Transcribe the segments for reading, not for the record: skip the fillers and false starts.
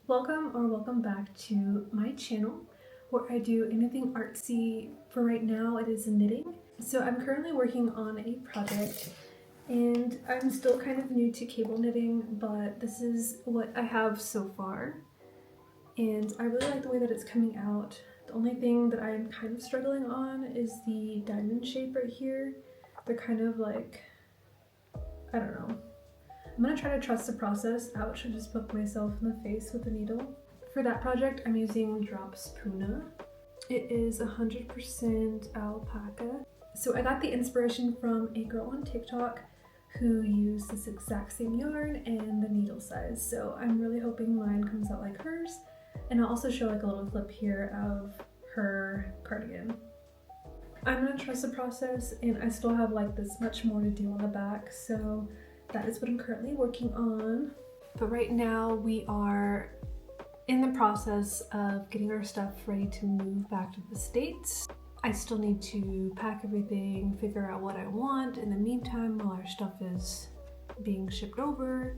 Welcome back to my channel where I do anything artsy. For right now it is knitting. So I'm currently working on a project and I'm still kind of new to cable knitting, but this is what I have so far. And I really like the way that it's coming out. The only thing that I'm kind of struggling on is the diamond shape right here. They're kind of like, I don't know. I'm gonna try to trust the process. Ouch, I just poked myself in the face with a needle. For that project, I'm using Drops Puna. It is 100% alpaca. So I got the inspiration from a girl on TikTok who used this exact same yarn and the needle size. So I'm really hoping mine comes out like hers. And I'll also show like a little clip here of her cardigan. I'm gonna trust the process, and I still have like this much more to do on the back. So that is what I'm currently working on. But right now we are in the process of getting our stuff ready to move back to the States. I still need to pack everything, figure out what I want in the meantime while our stuff is being shipped over.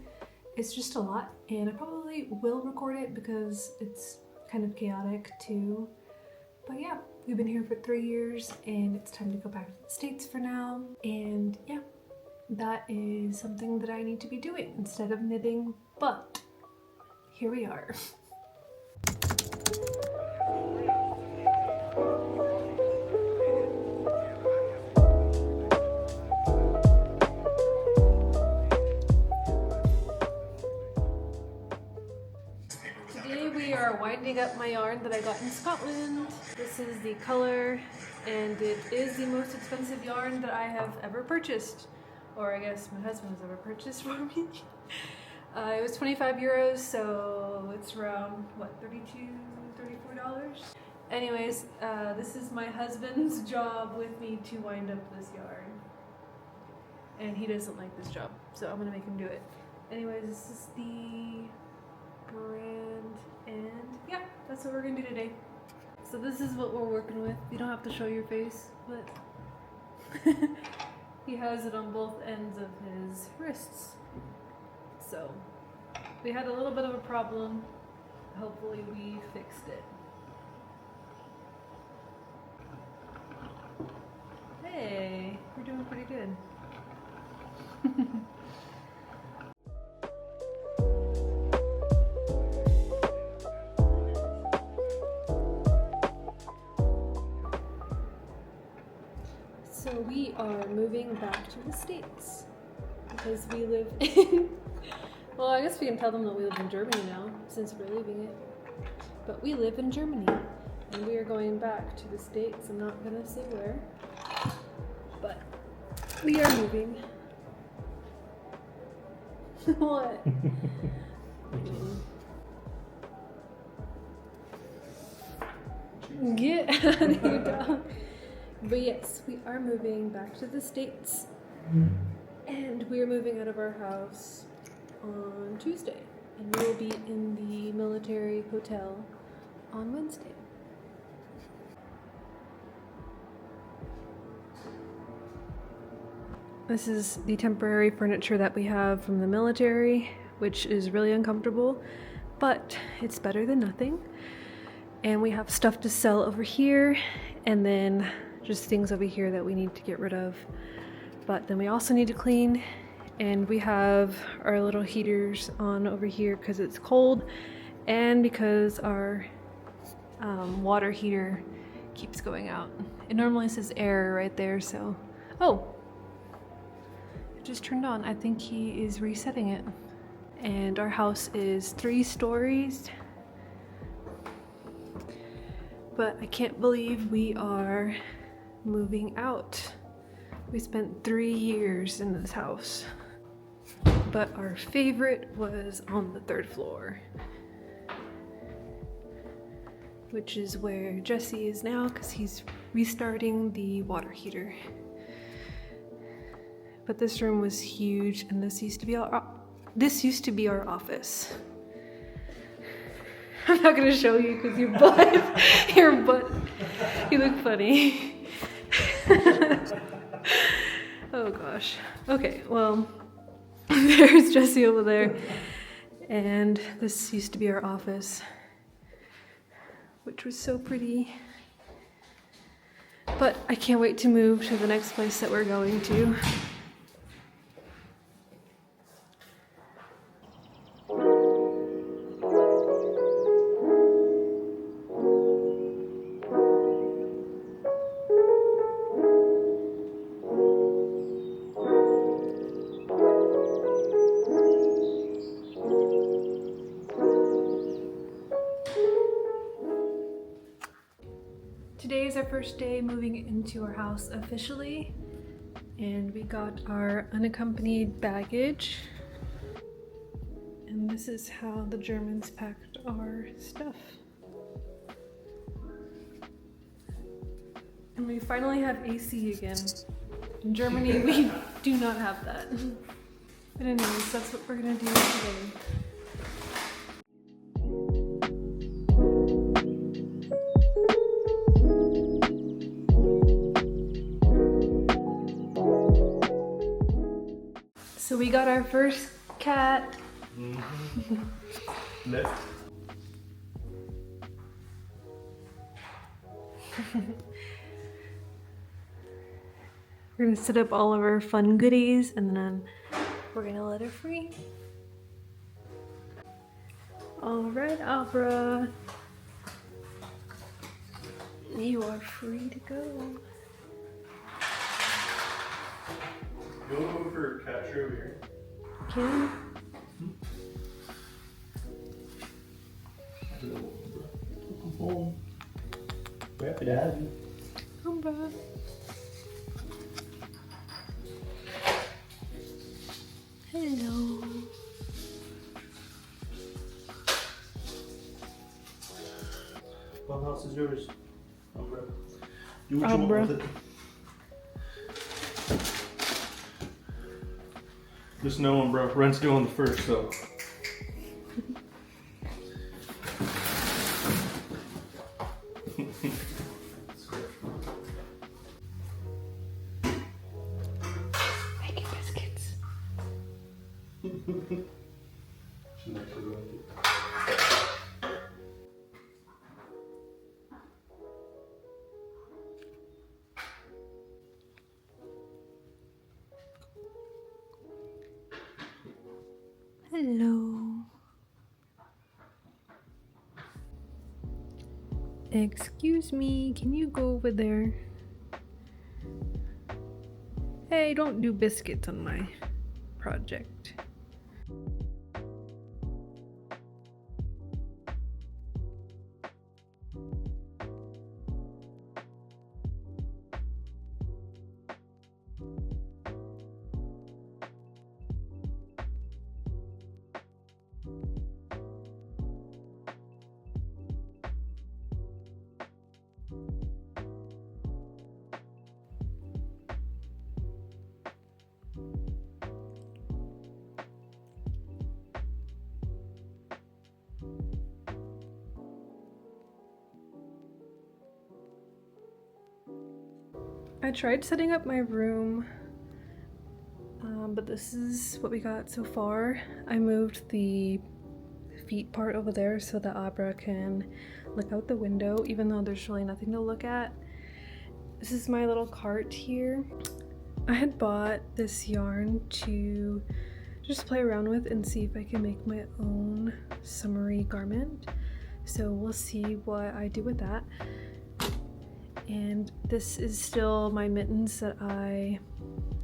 It's just a lot, and I probably will record it because it's kind of chaotic too. But yeah, we've been here for 3 years and it's time to go back to the States for now. And yeah, that is something that I need to be doing instead of knitting, but here we are. Today we are winding up my yarn that I got in Scotland. This is the color, and it is the most expensive yarn that I have ever purchased. Or I guess my husband has ever purchased for me. It was 25 euros, so it's around, what, $32, $34? Anyways, this is my husband's job with me to wind up this yarn. And he doesn't like this job, so I'm gonna make him do it. Anyways, this is the brand, and yeah, that's what we're gonna do today. So this is what we're working with. You don't have to show your face, but he has it on both ends of his wrists. So we had a little bit of a problem. Hopefully we fixed it. Hey, we're doing pretty good. So we are moving back to the States because we live in, well, I guess we can tell them that we live in Germany now since we're leaving it. But we live in Germany and we are going back to the States. I'm not gonna say where, but we are moving. What? Get out of here, dog. But yes, we are moving back to the States, and we are moving out of our house on Tuesday, and we will be in the military hotel on Wednesday. This is the temporary furniture that we have from the military, which is really uncomfortable, but it's better than nothing. And we have stuff to sell over here, and then just things over here that we need to get rid of. But then we also need to clean, and we have our little heaters on over here because it's cold and because our water heater keeps going out. It normally says error right there, so oh, it just turned on. I think he is resetting it. And our house is 3 stories, but I can't believe we are moving out. We spent 3 years in this house, but our favorite was on the 3rd floor, which is where Jesse is now because he's restarting the water heater. But this room was huge, and this used to be our office. I'm not gonna show you because your butt, you look funny. Oh gosh. Okay, well, there's Jesse over there. And this used to be our office, which was so pretty. But I can't wait to move to the next place that we're going to. Today is our first day moving into our house officially, and we got our unaccompanied baggage. And this is how the Germans packed our stuff. And we finally have AC again. In Germany, we do not have that. But anyways, that's what we're gonna do today. So we got our first cat. Left. We're gonna set up all of our fun goodies and then we're gonna let her free. All right, Abra. You are free to go. Go over capture over here. Can? I'm home. We're happy to have you. Come back. Hello. What house is yours? Umbra. Do what you Umbra. want with it. Just know, Umbra, rent's due on the 1st, so. Making biscuits. Hello. Excuse me, can you go over there? Hey, don't do biscuits on my project. I tried setting up my room, but this is what we got so far. I moved the feet part over there so that Abra can look out the window, even though there's really nothing to look at. This is my little cart here. I had bought this yarn to just play around with and see if I can make my own summery garment. So we'll see what I do with that. And this is still my mittens that I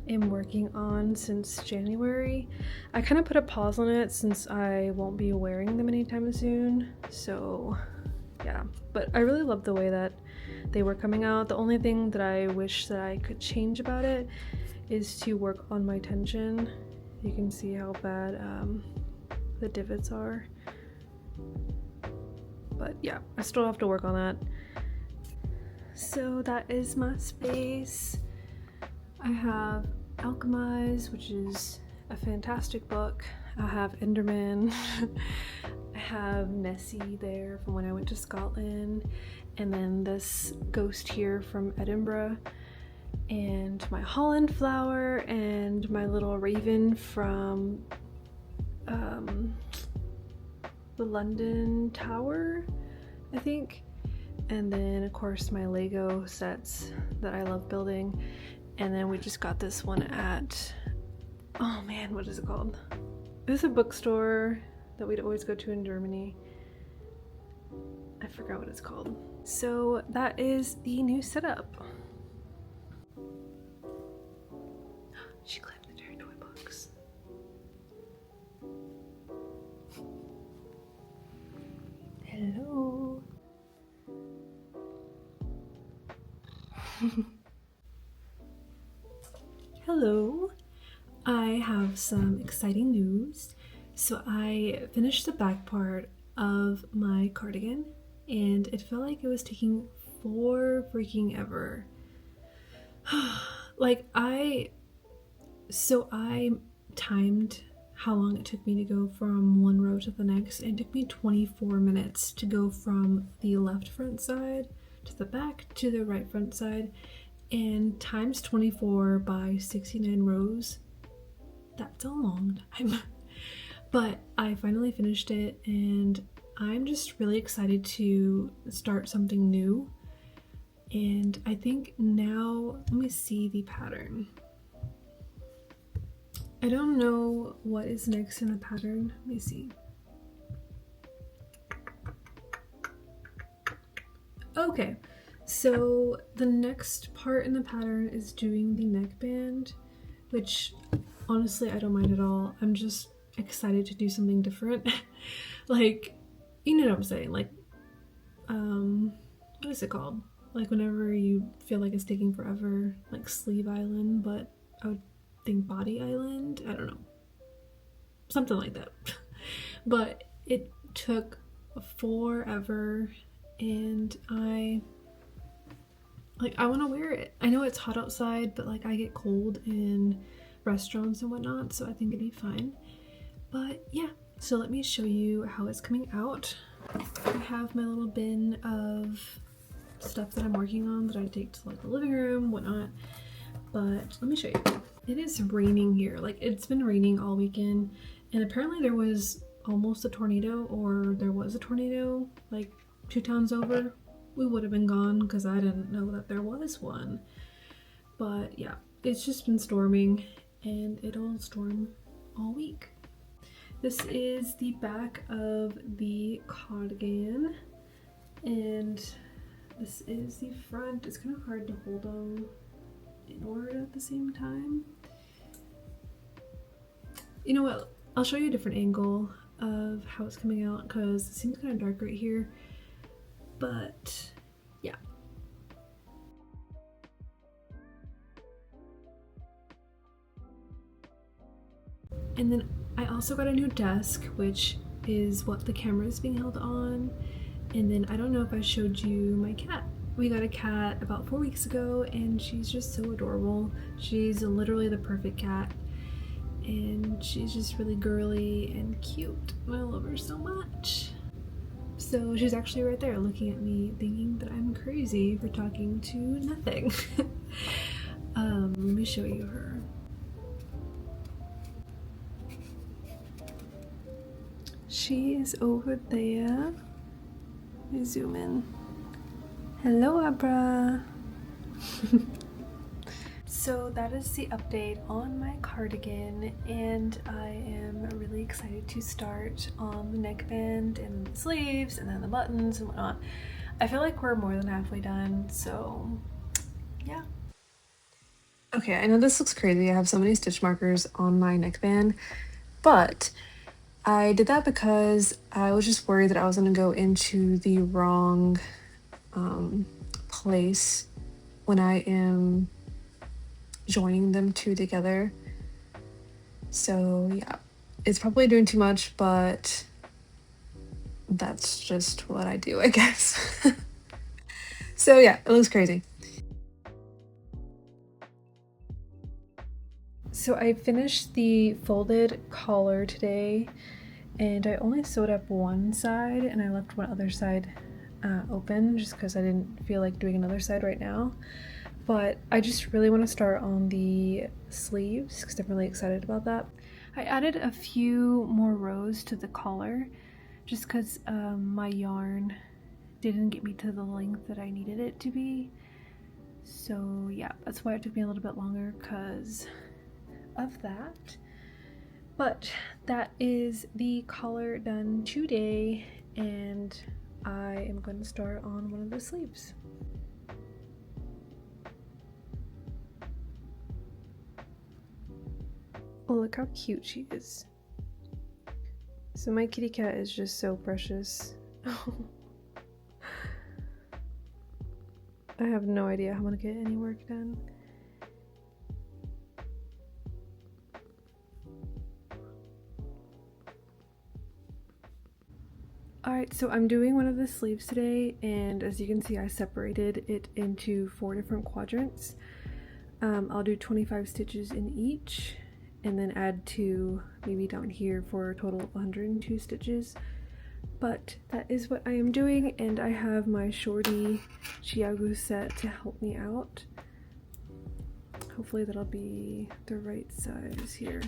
am working on since January. I kind of put a pause on it since I won't be wearing them anytime soon. So yeah, but I really love the way that they were coming out. The only thing that I wish that I could change about it is to work on my tension. You can see how bad the divots are. But yeah, I still have to work on that. So that is my space. I have Alchemize, which is a fantastic book. I have Enderman. I have Nessie there from when I went to Scotland. And then this ghost here from Edinburgh. And my Holland flower and my little raven from the London Tower, I think. And then of course my Lego sets that I love building. And then we just got this one at, oh man, what is it called? It was a bookstore that we'd always go to in Germany. I forgot what it's called. So that is the new setup. She climbed into her toy box. Hello. Hello. I have some exciting news. So I finished the back part of my cardigan and it felt like it was taking for freaking ever. Like I timed how long it took me to go from one row to the next, and it took me 24 minutes to go from the left front side to the back to the right front side, and times 24 by 69 rows, that's a long time. But I finally finished it and I'm just really excited to start something new. And I think now, let me see the pattern. I don't know what is next in the pattern. Let me see. Okay, so the next part in the pattern is doing the neckband, which honestly I don't mind at all. I'm just excited to do something different. Like, you know what I'm saying? Like, what is it called? Like whenever you feel like it's taking forever, like Sleeve Island, but I would think Body Island. I don't know. Something like that. But it took forever and I want to wear it. I know it's hot outside, but like I get cold in restaurants and whatnot, so I think it'd be fine. But yeah, so let me show you how it's coming out. I have my little bin of stuff that I'm working on that I take to like the living room, whatnot. But let me show you. It is raining here. Like it's been raining all weekend, and apparently there was almost a tornado, or there was a tornado like 2 towns over. We would have been gone because I didn't know that there was one. But yeah, it's just been storming and it'll storm all week. This is the back of the cardigan and this is the front. It's kind of hard to hold them inward at the same time. You know what? I'll show you a different angle of how it's coming out because it seems kind of dark right here. But yeah. And then I also got a new desk, which is what the camera is being held on. And then I don't know if I showed you my cat. We got a cat about 4 weeks ago and she's just so adorable. She's literally the perfect cat. And she's just really girly and cute. And I love her so much. So she's actually right there looking at me thinking that I'm crazy for talking to nothing. Let me show you her. She is over there. Let me zoom in. Hello, Abra. So that is the update on my cardigan, and I am really excited to start on the neckband and the sleeves and then the buttons and whatnot. I feel like we're more than halfway done, so yeah. Okay, I know this looks crazy. I have so many stitch markers on my neckband, but I did that because I was just worried that I was going to go into the wrong place when I am joining them two together. So yeah, it's probably doing too much, but that's just what I do, I guess. So yeah, it looks crazy. So I finished the folded collar today, and I only sewed up one side and I left one other side open just because I didn't feel like doing another side right now. But I just really want to start on the sleeves because I'm really excited about that. I added a few more rows to the collar just because my yarn didn't get me to the length that I needed it to be. So yeah, that's why it took me a little bit longer because of that. But that is the collar done today, and I am going to start on one of the sleeves. Oh, look how cute she is. So my kitty cat is just so precious. I have no idea how I'm gonna get any work done. Alright, so I'm doing one of the sleeves today, and as you can see I separated it into 4 different quadrants. I'll do 25 stitches in each, and then add 2 maybe down here for a total of 102 stitches. But that is what I am doing, and I have my shorty Chiago set to help me out. Hopefully that'll be the right size here.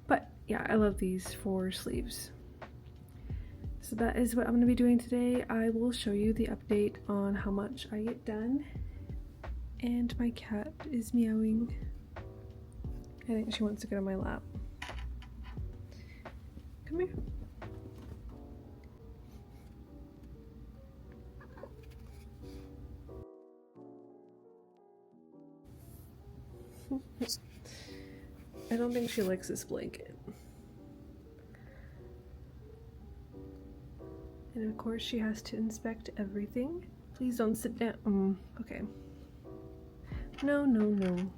But yeah, I love these 4 sleeves. So that is what I'm going to be doing today. I will show you the update on how much I get done. And my cat is meowing. I think she wants to get on my lap. Come here. I don't think she likes this blanket. And of course she has to inspect everything. Please don't sit down. Okay. No, no, no.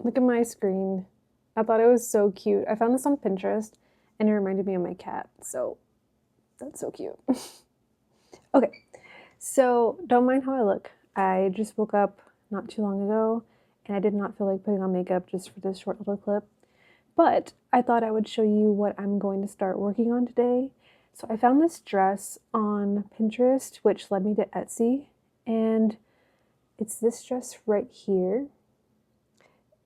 Look at my screen. I thought it was so cute. I found this on Pinterest and it reminded me of my cat, so that's so cute. Okay, so don't mind how I look. I just woke up not too long ago and I did not feel like putting on makeup just for this short little clip, but I thought I would show you what I'm going to start working on today. So I found this dress on Pinterest, which led me to Etsy, and it's this dress right here.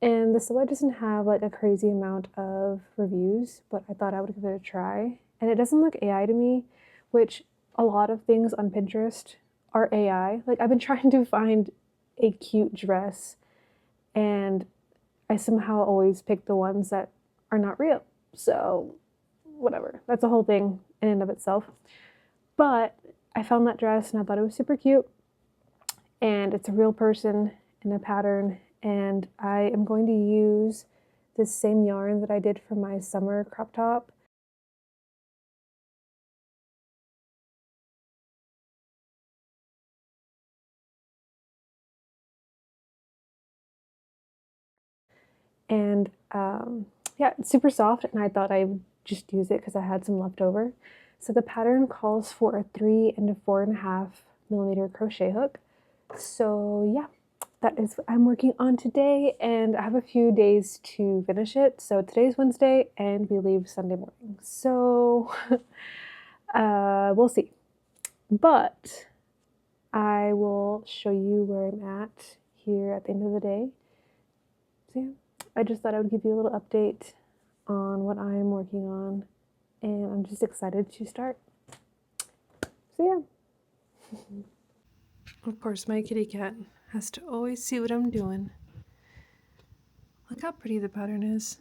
And the seller doesn't have like a crazy amount of reviews, but I thought I would give it a try. And it doesn't look AI to me, which a lot of things on Pinterest are AI. Like I've been trying to find a cute dress and I somehow always pick the ones that are not real. So whatever, that's a whole thing in and of itself. But I found that dress and I thought it was super cute. And it's a real person in a pattern. And I am going to use this same yarn that I did for my summer crop top. And yeah, it's super soft, and I thought I would just use it because I had some left over. So the pattern calls for a 3 and a 4.5 millimeter crochet hook. So yeah, that is what I'm working on today, and I have a few days to finish it. So today's Wednesday and we leave Sunday morning. So we'll see. But I will show you where I'm at here at the end of the day. So yeah, I just thought I would give you a little update on what I'm working on, and I'm just excited to start. So yeah. Of course, my kitty cat has to always see what I'm doing. Look how pretty the pattern is.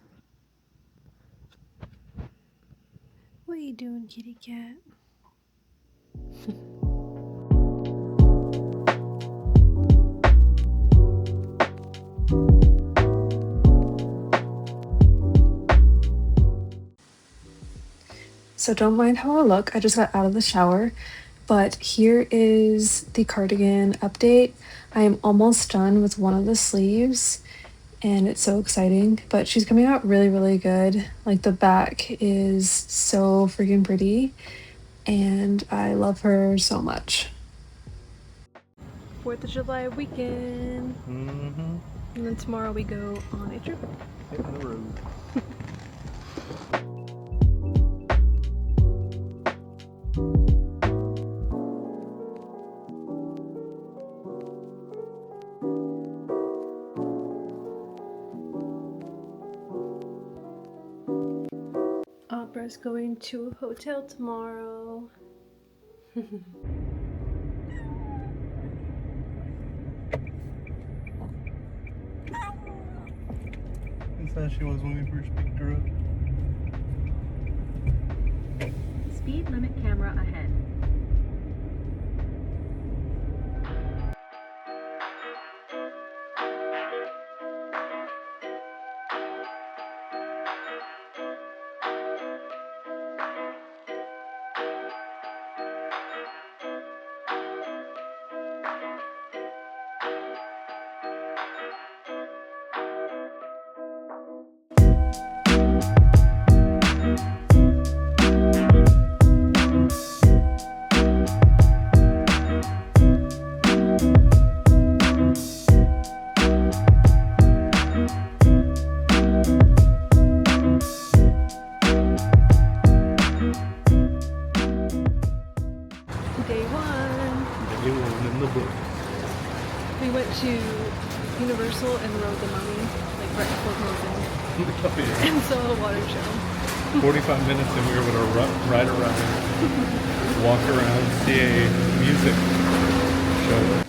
What are you doing, kitty cat? So don't mind how I look. I just got out of the shower. But here is the cardigan update. I am almost done with one of the sleeves and it's so exciting, but she's coming out really, really good. Like the back is so freaking pretty and I love her so much. 4th of July weekend. And then tomorrow we go on a trip. Hit the road. Opera's going to a hotel tomorrow. That's how she was when we first picked her up. Speed limit camera ahead. Day one. Day one in the book. We went to Universal and rode the Mummy, like right before closing. Oh, yeah. And saw a water show. 45 minutes and we were able to ride around, walk around, see a music show.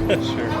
Sure.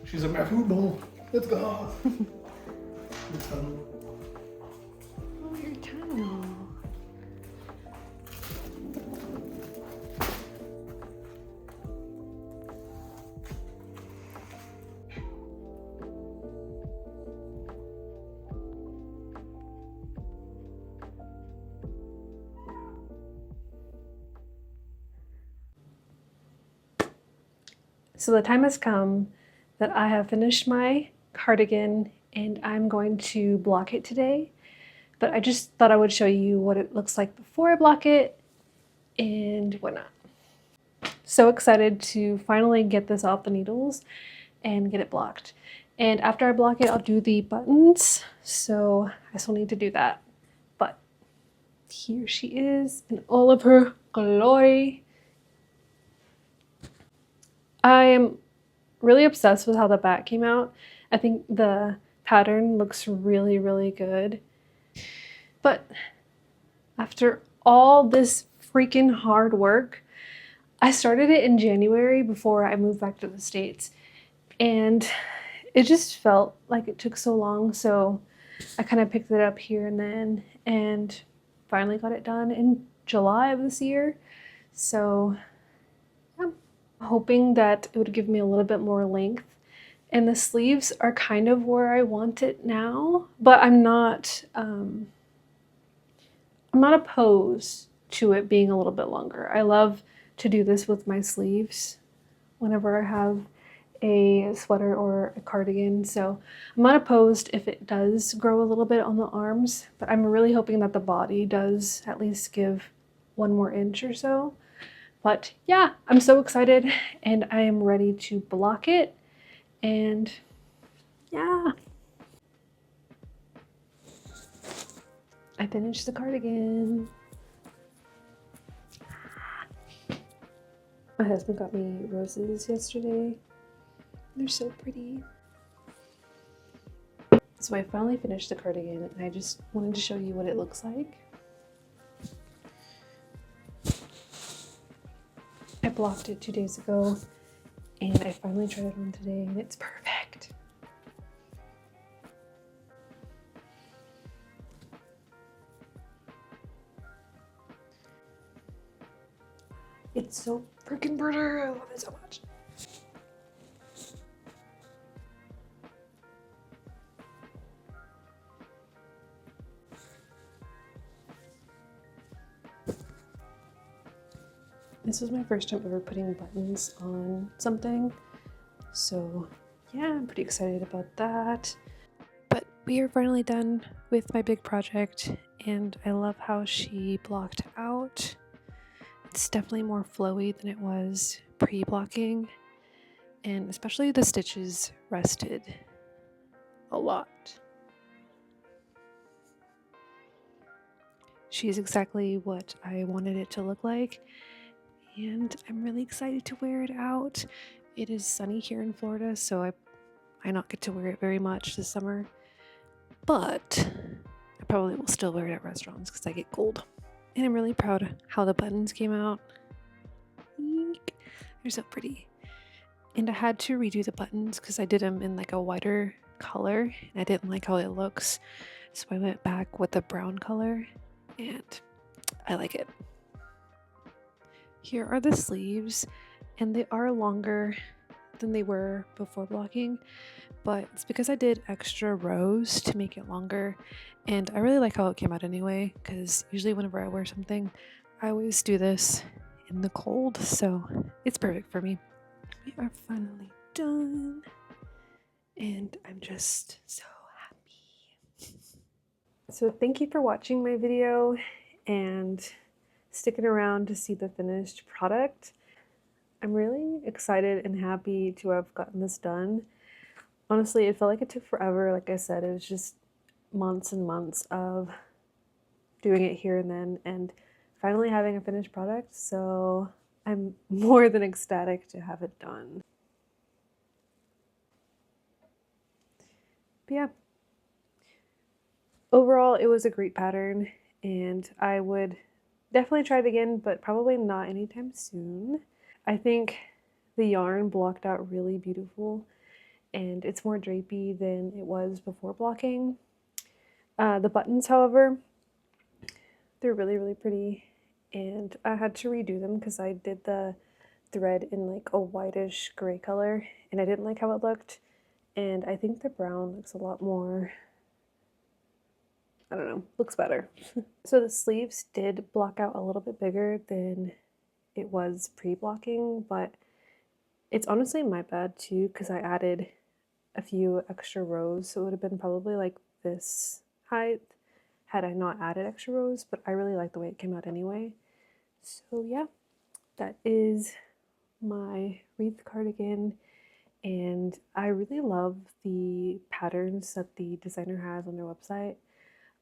She's a mafubo. Let's go. Oh, your tunnel. So the time has come that I have finished my cardigan and I'm going to block it today. But I just thought I would show you what it looks like before I block it and whatnot. So excited to finally get this off the needles and get it blocked. And after I block it, I'll do the buttons. So I still need to do that. But here she is in all of her glory. I am really obsessed with how the back came out. I think the pattern looks really, really good. But after all this freaking hard work, I started it in January before I moved back to the States. And it just felt like it took so long. So I kind of picked it up here and then and finally got it done in July of this year. So yeah, I'm hoping that it would give me a little bit more length. And the sleeves are kind of where I want it now, but I'm not opposed to it being a little bit longer. I love to do this with my sleeves whenever I have a sweater or a cardigan, so I'm not opposed if it does grow a little bit on the arms, but I'm really hoping that the body does at least give 1 more inch or so. But yeah, I'm so excited and I am ready to block it. And yeah, I finished the cardigan. My husband got me roses yesterday. They're so pretty. So I finally finished the cardigan and I just wanted to show you what it looks like. I blocked it 2 days ago and I finally tried it on today and it's perfect. It's so freaking pretty. I love it so much. This was my first time ever putting buttons on something, so yeah, I'm pretty excited about that. But we are finally done with my big project, and I love how she blocked out. It's definitely more flowy than it was pre-blocking, and especially the stitches rested a lot. She's exactly what I wanted it to look like. And I'm really excited to wear it out. It is sunny here in Florida, so I might not get to wear it very much this summer. But I probably will still wear it at restaurants because I get cold. And I'm really proud of how the buttons came out. Eek. They're so pretty. And I had to redo the buttons because I did them in like a whiter color. And I didn't like how it looks. So I went back with a brown color. And I like it. Here are the sleeves, and they are longer than they were before blocking, but it's because I did extra rows to make it longer, and I really like how it came out anyway, because usually whenever I wear something, I always do this in the cold, so it's perfect for me. We are finally done, and I'm just so happy. So thank you for watching my video, and sticking around to see the finished product. I'm really excited and happy to have gotten this done. Honestly, it felt like it took forever. Like I said, it was just months and months of doing it here and then, and finally having a finished product. So I'm more than ecstatic to have it done. But yeah, overall, it was a great pattern, and I would definitely try it again, but probably not anytime soon. I think the yarn blocked out really beautiful, and it's more drapey than it was before blocking. The buttons, however, they're really, really pretty, and I had to redo them because I did the thread in like a whitish gray color, and I didn't like how it looked, and I think the brown looks a lot more, I don't know, looks better. So the sleeves did block out a little bit bigger than it was pre-blocking, but It's honestly my bad too, because I added a few extra rows, so it would have been probably like this height had I not added extra rows, but I really like the way it came out anyway. So yeah, that is my wreath cardigan, and I really love the patterns that the designer has on their website.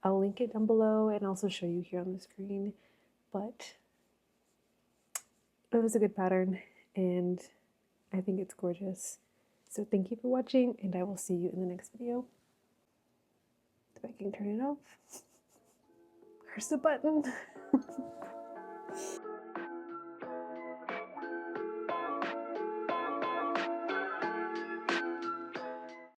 I'll link it down below and also show you here on the screen, but it was a good pattern and I think it's gorgeous. So thank you for watching, and I will see you in the next video. If I can turn it off. Where's the button?